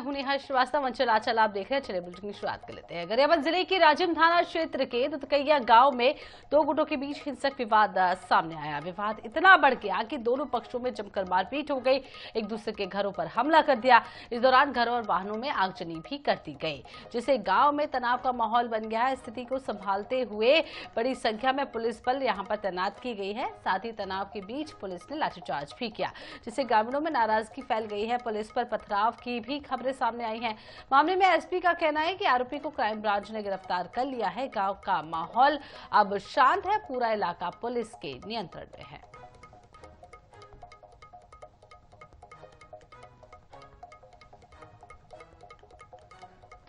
हूं नेहा श्रीवास्तव। अंचल आंचल आप देख रहे हैं। चलिए बुलेटिन की शुरुआत कर लेते हैं। गरियाबंद जिले के राजिम थाना क्षेत्र के दुतकैया गांव में दो गुटों के बीच हिंसक विवाद सामने आया। विवाद इतना बढ़ गया कि दोनों पक्षों में जमकर मारपीट हो गई, एक दूसरे के घरों पर हमला कर दिया। इस दौरान घरों और वाहनों में आगजनी भी कर दी गई, जिससे गाँव में तनाव का माहौल बन गया है। स्थिति को संभालते हुए बड़ी संख्या में पुलिस बल यहाँ पर तैनात की गई है। साथ ही तनाव के बीच पुलिस ने लाठीचार्ज भी किया, जिससे ग्रामीणों में नाराजगी फैल गई है। पुलिस पर पथराव की भी खबरें सामने आई हैं। मामले में एसपी का कहना है कि आरोपी को क्राइम ब्रांच ने गिरफ्तार कर लिया है। गांव का माहौल अब शांत है, पूरा इलाका पुलिस के नियंत्रण में है।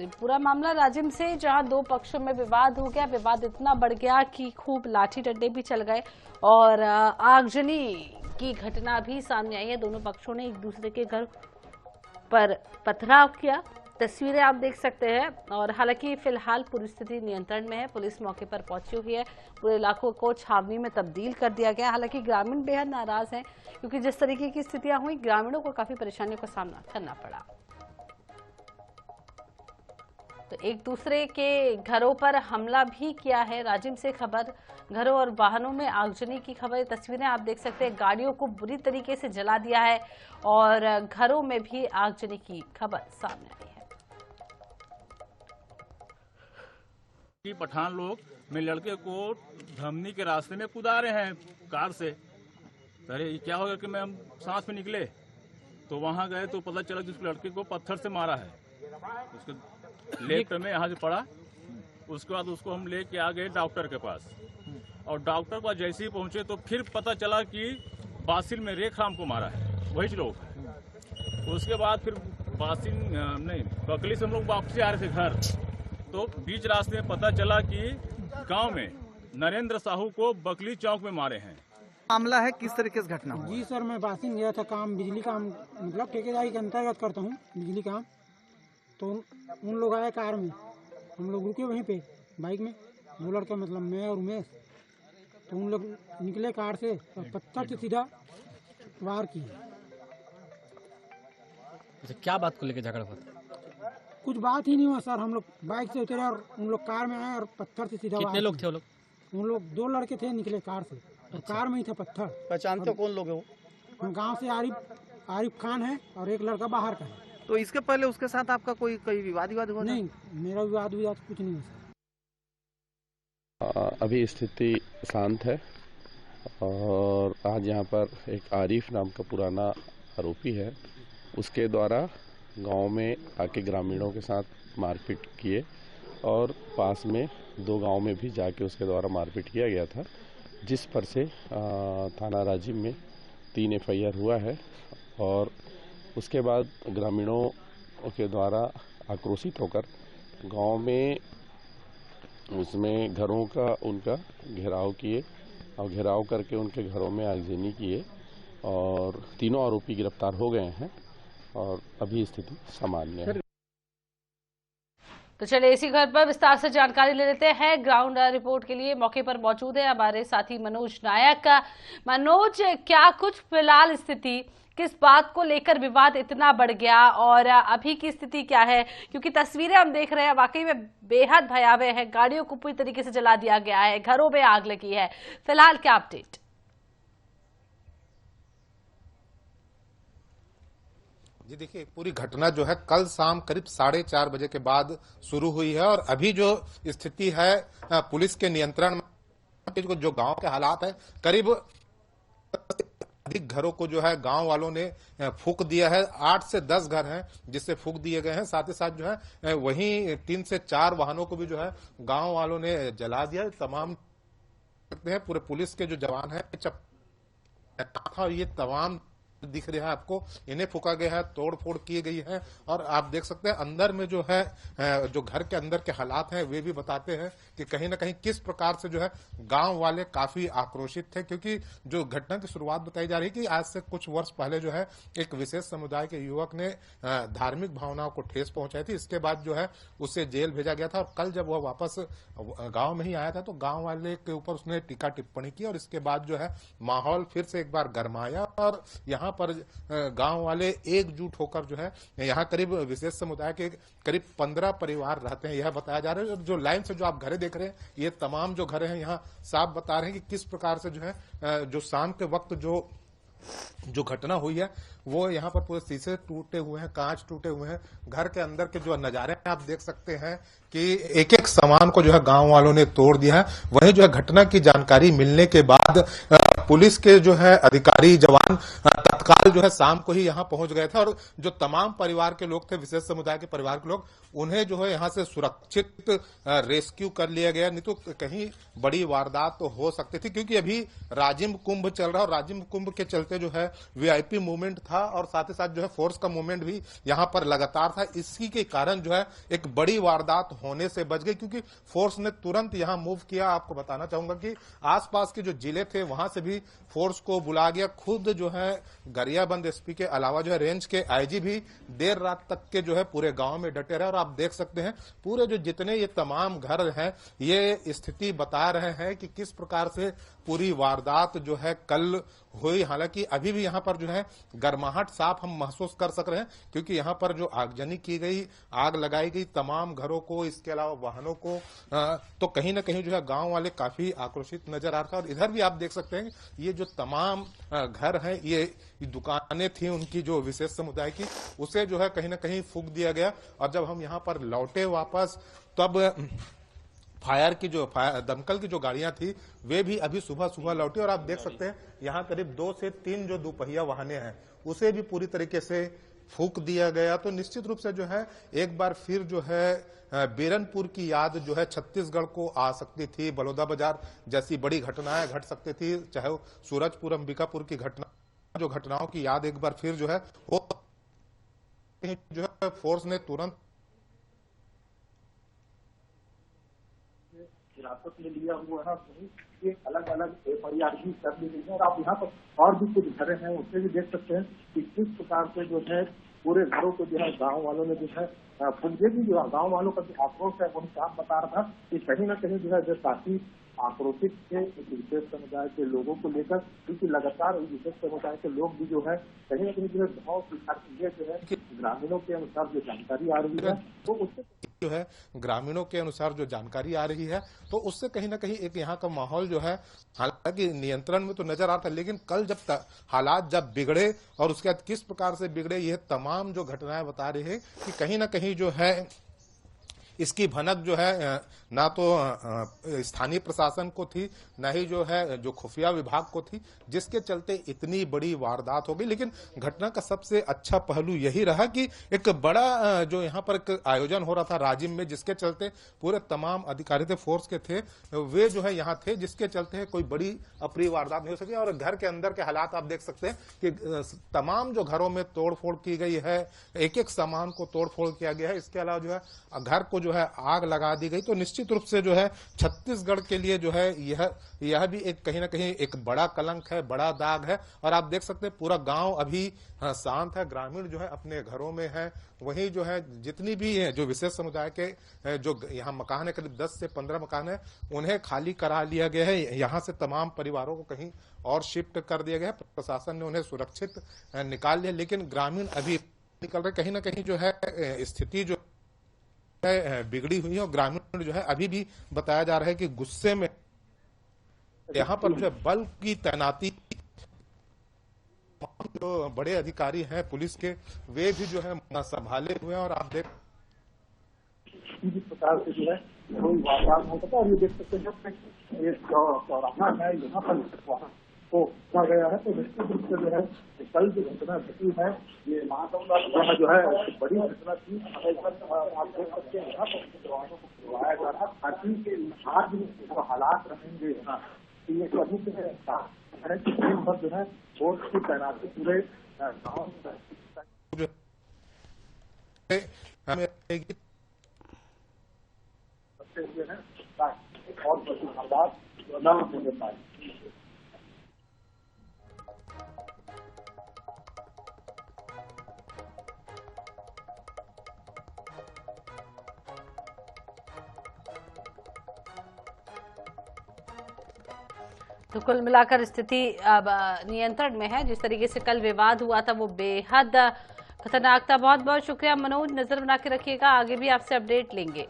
तो पूरा मामला राजिम से, जहां दो पक्षों में विवाद हो गया। विवाद इतना बढ़ गया कि खूब लाठी डंडे भी चल गए और आगजनी की घटना भी सामने आई है। दोनों पक्षों ने एक दूसरे के घर पर पथराव किया। तस्वीरें आप देख सकते हैं। और हालांकि फिलहाल पूरी स्थिति नियंत्रण में है। पुलिस मौके पर पहुंची हुई है। पूरे इलाकों को छावनी में तब्दील कर दिया गया। हालांकि ग्रामीण बेहद नाराज हैं, क्योंकि जिस तरीके की स्थितियां हुई, ग्रामीणों को काफी परेशानियों का सामना करना पड़ा। तो एक दूसरे के घरों पर हमला भी किया है। राजिम से खबर, घरों और वाहनों में आगजनी की खबर। तस्वीरें आप देख सकते हैं। गाड़ियों को बुरी तरीके से जला दिया है और घरों में भी आगजनी की खबर सामने आई है। पठान लोग मेरे लड़के को धमनी के रास्ते में कुदा रहे हैं कार से। अरे ये क्या होगा कि मैं हम सांस में निकले तो वहां गए तो पता चला कि उस लड़के को पत्थर से मारा है। उसके लेग पे में यहाँ से पड़ा। उसके बाद उसको हम लेके आ गए डॉक्टर के पास, और डॉक्टर के पास जैसे ही पहुंचे तो फिर पता चला कि बासिल में रेखराम को मारा है, वही लोग। उसके बाद फिर बासिल नहीं, बकली से हम लोग वापसी आ रहे थे घर, तो बीच रास्ते में पता चला कि गांव में नरेंद्र साहू को बकली चौक में मारे हैं। मामला है किस तरीके से घटना हुआ? जी सर, मैं बासिंग गया था काम, बिजली काम, मतलब ठेकेदारी के अंतर्गत करता हूँ बिजली काम। तो उन लोग आए कार में, हम लोग रुके वहीं पे बाइक में, दो लड़के, मतलब मैं और उमेश। तो उन लोग निकले कार से और पत्थर से सीधा वार किए। अच्छा, क्या बात को लेकर झगड़ा हुआ? कुछ बात ही नहीं हुआ सर। हम लोग बाइक से उतरे और उन लोग कार में आए और पत्थर से सीधा। कितने लोग थे वो लोग? उन लोग दो लड़के थे, निकले कार से और कार में ही था पत्थर। पहचानते हो कौन लोग है वो? गाँव से आरिफ खान है और एक लड़का बाहर का है। तो इसके पहले उसके साथ आपका कोई विवाद हुआ? नहीं, मेरा विवाद कुछ नहीं है। अभी स्थिति शांत है और आज यहाँ पर एक आरिफ नाम का पुराना आरोपी है, उसके द्वारा गांव में आके ग्रामीणों के साथ मारपीट किए और पास में दो गांव में भी जाके उसके द्वारा मारपीट किया गया था, जिस पर से थाना राजिम में 3 FIR हुआ है। और उसके बाद ग्रामीणों के द्वारा आक्रोशित होकर गांव में उसमें घरों का उनका घेराव किए और घेराव करके उनके घरों में आगजनी किए और तीनों आरोपी गिरफ्तार हो गए हैं और अभी स्थिति सामान्य है। तो चलिए इसी घर पर विस्तार से जानकारी ले लेते हैं। ग्राउंड रिपोर्ट के लिए मौके पर मौजूद है हमारे साथी मनोज नायक। मनोज, क्या कुछ फिलहाल स्थिति, किस बात को लेकर विवाद इतना बढ़ गया और अभी की स्थिति क्या है? क्योंकि तस्वीरें हम देख रहे हैं वाकई में बेहद भयावह है। गाड़ियों को पूरी तरीके से जला दिया गया है, घरों में आग लगी है। फिलहाल क्या अपडेट? जी देखिए, पूरी घटना जो है कल शाम करीब 4:30 बजे के बाद शुरू हुई है और अभी जो स्थिति है पुलिस के नियंत्रण में। जो गांव के हालात है, करीब अधिक घरों को जो है गांव वालों ने फूंक दिया है। 8 से 10 घर हैं जिससे फूंक दिए गए हैं। साथ ही साथ जो है वहीं 3 से 4 वाहनों को भी जो है गांव वालों ने जला दिया। तमाम पूरे पुलिस के जो जवान हैं, ये तमाम दिख रहा है आपको, इन्हें फूका गया है, तोड़ फोड़ की गई है। और आप देख सकते हैं अंदर में जो है जो घर के अंदर के हालात हैं वे भी बताते हैं कि कहीं ना कहीं किस प्रकार से जो है गांव वाले काफी आक्रोशित थे, क्योंकि जो घटना की शुरुआत बताई जा रही है कि आज से कुछ वर्ष पहले जो है एक विशेष समुदाय के युवक ने धार्मिक भावनाओं को ठेस पहुंचाई थी। इसके बाद जो है उसे जेल भेजा गया था और कल जब वह वापस गांव में ही आया था तो गांव वाले के ऊपर उसने टीका टिप्पणी की और इसके बाद जो है माहौल फिर से एक बार गरमाया और यहाँ पर गांव वाले एकजुट होकर जो है यहाँ करीब विशेष समुदाय के करीब 15 परिवार रहते हैं, यह बताया जा रहा है। जो लाइन से जो आप घरें देख रहे हैं, ये तमाम जो घर हैं यहाँ साफ बता रहे हैं कि किस प्रकार से जो है जो शाम के वक्त जो घटना हुई है वो यहाँ पर पूरे शीशे टूटे हुए हैं, कांच टूटे हुए हैं। घर के अंदर के जो नजारे हैं आप देख सकते हैं कि एक एक सामान को जो है गांव वालों ने तोड़ दिया है। वहीं जो है घटना की जानकारी मिलने के बाद पुलिस के जो है अधिकारी जवान तत्काल जो है शाम को ही यहाँ पहुंच गए थे और जो तमाम परिवार के लोग थे, विशेष समुदाय के परिवार के लोग, उन्हें जो है यहाँ से सुरक्षित रेस्क्यू कर लिया गया। नहीं तो कहीं बड़ी वारदात तो हो सकती थी, क्योंकि अभी राजिम कुंभ चल रहा है और राजिम कुंभ के चलते जो है वीआईपी मूवमेंट था और साथ ही साथ जो है फोर्स का मूवमेंट भी यहाँ पर लगातार था। इसी के कारण जो है एक बड़ी वारदात होने से बच गई, क्योंकि फोर्स ने तुरंत यहाँ मूव किया। आपको बताना चाहूंगा कि आसपास के जो जिले थे वहां से भी फोर्स को बुला गया। खुद जो है गरियाबंद एसपी के अलावा जो है रेंज के आईजी भी देर रात तक के जो है पूरे गांव में डटे रहे और आप देख सकते हैं पूरे जो जितने ये तमाम घर हैं ये स्थिति बता रहे हैं कि किस प्रकार से पूरी वारदात जो है कल हुई। हालांकि अभी भी यहाँ पर जो है गर्माहट साफ हम महसूस कर सक रहे हैं, क्योंकि यहाँ पर जो आगजनी की गई, आग लगाई गई तमाम घरों को, इसके अलावा वाहनों को, तो कहीं ना कहीं जो है गांव वाले काफी आक्रोशित नजर आ रहा था। और इधर भी आप देख सकते हैं ये जो तमाम घर हैं, ये दुकानें थी उनकी जो विशेष समुदाय की, उसे जो है कहीं ना कहीं फूंक दिया गया। और जब हम यहाँ पर लौटे वापस, तब फायर की जो दमकल की जो गाड़ियां थी वे भी अभी सुबह सुबह लौटी और आप देख सकते हैं यहाँ करीब 2 से 3 जो दोपहिया वाहनें हैं उसे भी पूरी तरीके से फूंक दिया गया। तो निश्चित रूप से जो है एक बार फिर जो है बीरनपुर की याद जो है छत्तीसगढ़ को आ सकती थी। बलौदा बाजार जैसी बड़ी घटनाएं घट सकती थी, चाहे वो सूरजपुर अंबिकापुर की घटना, जो घटनाओं की याद एक बार फिर जो है वो जो है फोर्स ने तुरंत हिरासत में लिया हुआ है। ये अलग अलग एफआईआर भी कर ली गई है और आप यहाँ पर और भी कुछ घरें हैं उससे भी देख सकते हैं कि किस प्रकार से जो है पूरे घरों को जो है गांव वालों ने जो है मुझे भी जो गांव वालों का जो आक्रोश है वही साफ बता रहा था कि कहीं ना कहीं जो है जो काफी आक्रोशित थे इस विशेष समुदाय के लोगों को लेकर, क्योंकि लगातार विशेष समुदाय के लोग भी जो है कहीं ना कहीं जो है गाँव जो है ग्रामीणों के अनुसार जो जानकारी आ रही है तो उससे जो है ग्रामीणों के अनुसार जो जानकारी आ रही है तो उससे कहीं ना कहीं एक यहाँ का माहौल जो है हालांकि नियंत्रण में तो नजर आता है, लेकिन कल जब हालात जब बिगड़े और उसके बाद किस प्रकार से बिगड़े, यह तमाम जो घटनाएं बता रही है कि कहीं ना कहीं जो है इसकी भनक जो है ना तो स्थानीय प्रशासन को थी, न ही जो है जो खुफिया विभाग को थी, जिसके चलते इतनी बड़ी वारदात हो गई। लेकिन घटना का सबसे अच्छा पहलू यही रहा कि एक बड़ा जो यहाँ पर एक आयोजन हो रहा था राजिम में, जिसके चलते पूरे तमाम अधिकारी थे, फोर्स के थे, वे जो है यहाँ थे, जिसके चलते कोई बड़ी अप्रिय वारदात नहीं हो सकी। और घर के अंदर के हालात आप देख सकते हैं कि तमाम जो घरों में तोड़फोड़ की गई है, एक एक सामान को तोड़फोड़ किया गया है। इसके अलावा जो है घर को जो है आग लगा दी गई। तो निश्चित रूप से जो है छत्तीसगढ़ के लिए जो है यह भी एक कहीं ना कहीं एक बड़ा कलंक है, बड़ा दाग है। और आप देख सकते हैं पूरा गांव अभी शांत है, ग्रामीण जो है अपने घरों में है। वहीं जो है जितनी भी है जो विशेष समुदाय के जो यहाँ मकान है, करीब 10 से 15 मकान है, उन्हें खाली करा लिया गया है। यहाँ से तमाम परिवारों को कहीं और शिफ्ट कर दिया गया है। प्रशासन ने उन्हें सुरक्षित निकाल लिया, लेकिन ग्रामीण अभी निकल रहे। कहीं ना कहीं जो है स्थिति जो बिगड़ी हुई है और ग्रामीण जो है अभी भी बताया जा रहा है कि गुस्से में यहाँ पर जो है बल की तैनाती, जो बड़े अधिकारी हैं पुलिस के, वे भी जो है संभाले हुए हैं। और आप देख जिस प्रकार से जो है कोई वारदात हो सकता है, और ये देख सकते हैं एक चौराहा है यहाँ पर वहाँ को रखा गया है। तो निश्चित रूप से जो है कल जो घटना घटी है ये वहाँ जो है बड़ी घटना थी। आप देख सकते हैं यहाँ पर जवानों को बुलवाया जा रहा है ताकि आज जो हालात रहेंगे यहाँ ये अभी जो है फोर्स की तैनाती पूरे गाँव और हालात न होने पाए। तो कुल मिलाकर स्थिति अब नियंत्रण में है। जिस तरीके से कल विवाद हुआ था वो बेहद खतरनाक था। बहुत बहुत शुक्रिया मनोज, नजर बना के रखिएगा, आगे भी आपसे अपडेट लेंगे।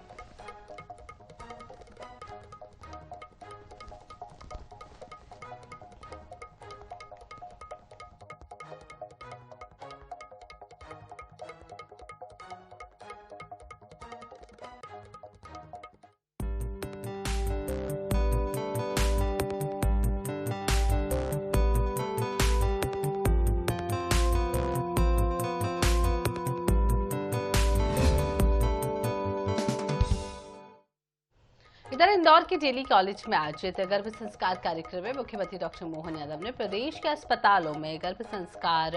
इधर इंदौर के डेली कॉलेज में आयोजित गर्भ संस्कार कार्यक्रम में मुख्यमंत्री डॉक्टर मोहन यादव ने प्रदेश के अस्पतालों में गर्भ संस्कार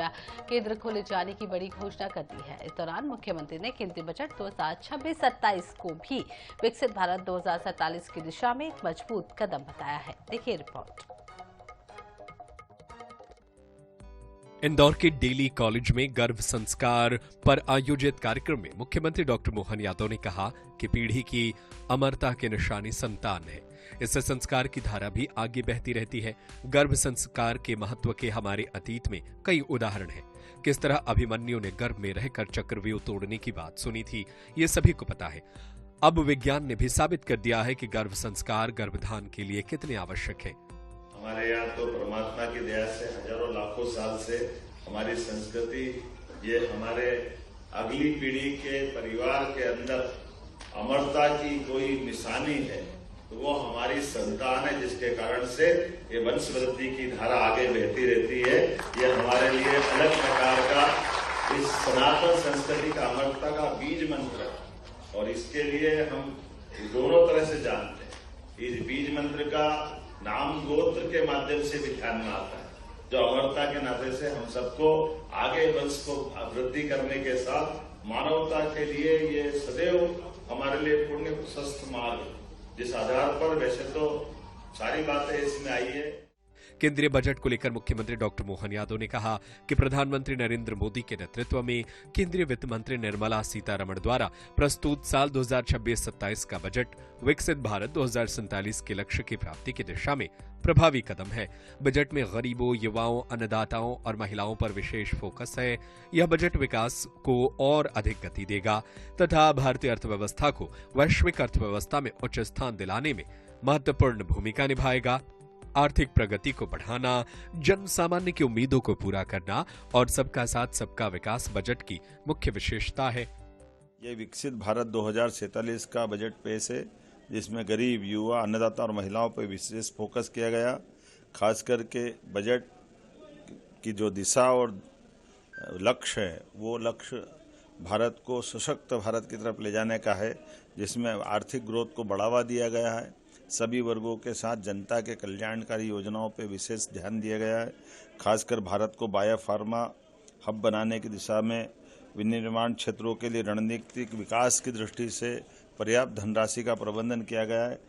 केंद्र खोले जाने की बड़ी घोषणा कर दी है। इस दौरान मुख्यमंत्री ने केंद्रीय बजट 2026-27 को भी विकसित भारत 2047 की दिशा में एक मजबूत कदम बताया है। देखिए रिपोर्ट। इंदौर के डेली कॉलेज में गर्भ संस्कार पर आयोजित कार्यक्रम में मुख्यमंत्री डॉक्टर मोहन यादव ने कहा कि पीढ़ी की अमरता की निशानी संतान है। इससे संस्कार की धारा भी आगे बहती रहती है। गर्भ संस्कार के महत्व के हमारे अतीत में कई उदाहरण हैं। किस तरह अभिमन्यु ने गर्भ में रहकर चक्रव्यूह तोड़ने की बात सुनी थी, ये सभी को पता है। अब विज्ञान ने भी साबित कर दिया है कि गर्भ संस्कार गर्भधान के लिए कितने आवश्यक है। हमारे यहाँ तो परमात्मा की दया से हजारों लाखों साल से हमारी संस्कृति, ये हमारे अगली पीढ़ी के परिवार के अंदर अमरता की कोई निशानी है तो वो हमारी संतान है, जिसके कारण से ये वंश वृद्धि की धारा आगे बहती रहती है। ये हमारे लिए अलग प्रकार का इस सनातन संस्कृति का अमरता का बीज मंत्र, और इसके लिए हम दोनों तरह से जानते हैं। इस बीज मंत्र का नाम गोत्र के माध्यम से भी ध्यान में आता है, जो अमरता के नाते से हम सबको आगे वंश को वृद्धि करने के साथ मानवता के लिए ये सदैव हमारे लिए पुण्य प्रशस्त मार्ग, जिस आधार पर वैसे तो सारी बातें इसमें आई है। केंद्रीय बजट को लेकर मुख्यमंत्री डॉक्टर मोहन यादव ने कहा कि प्रधानमंत्री नरेंद्र मोदी के नेतृत्व में केंद्रीय वित्त मंत्री निर्मला सीतारमण द्वारा प्रस्तुत साल 2026-27 का बजट विकसित भारत 2047 के लक्ष्य की प्राप्ति की दिशा में प्रभावी कदम है। बजट में गरीबों, युवाओं, अन्नदाताओं और महिलाओं पर विशेष फोकस है। यह बजट विकास को और अधिक गति देगा तथा भारतीय अर्थव्यवस्था को वैश्विक अर्थव्यवस्था में उच्च स्थान दिलाने में महत्वपूर्ण भूमिका निभाएगा। आर्थिक प्रगति को बढ़ाना, जन सामान्य की उम्मीदों को पूरा करना और सबका साथ सबका विकास बजट की मुख्य विशेषता है। ये विकसित भारत 2047 का बजट पेश है, जिसमें गरीब, युवा, अन्नदाता और महिलाओं पर विशेष फोकस किया गया। खास करके बजट की जो दिशा और लक्ष्य है, वो लक्ष्य भारत को सशक्त भारत की तरफ ले जाने का है, जिसमें आर्थिक ग्रोथ को बढ़ावा दिया गया है। सभी वर्गों के साथ जनता के कल्याणकारी योजनाओं पर विशेष ध्यान दिया गया है। खासकर भारत को बायोफार्मा हब बनाने की दिशा में विनिर्माण क्षेत्रों के लिए रणनीतिक विकास की दृष्टि से पर्याप्त धनराशि का प्रबंधन किया गया है।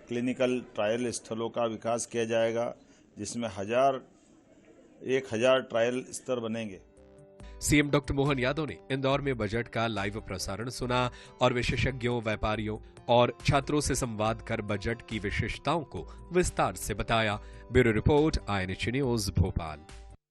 क्लिनिकल ट्रायल स्थलों का विकास किया जाएगा, जिसमें 1000 ट्रायल स्तर बनेंगे। सीएम डॉक्टर मोहन यादव ने इंदौर में बजट का लाइव प्रसारण सुना और विशेषज्ञों, व्यापारियों और छात्रों से संवाद कर बजट की विशेषताओं को विस्तार से बताया। Bureau report, INH news, Bhopal.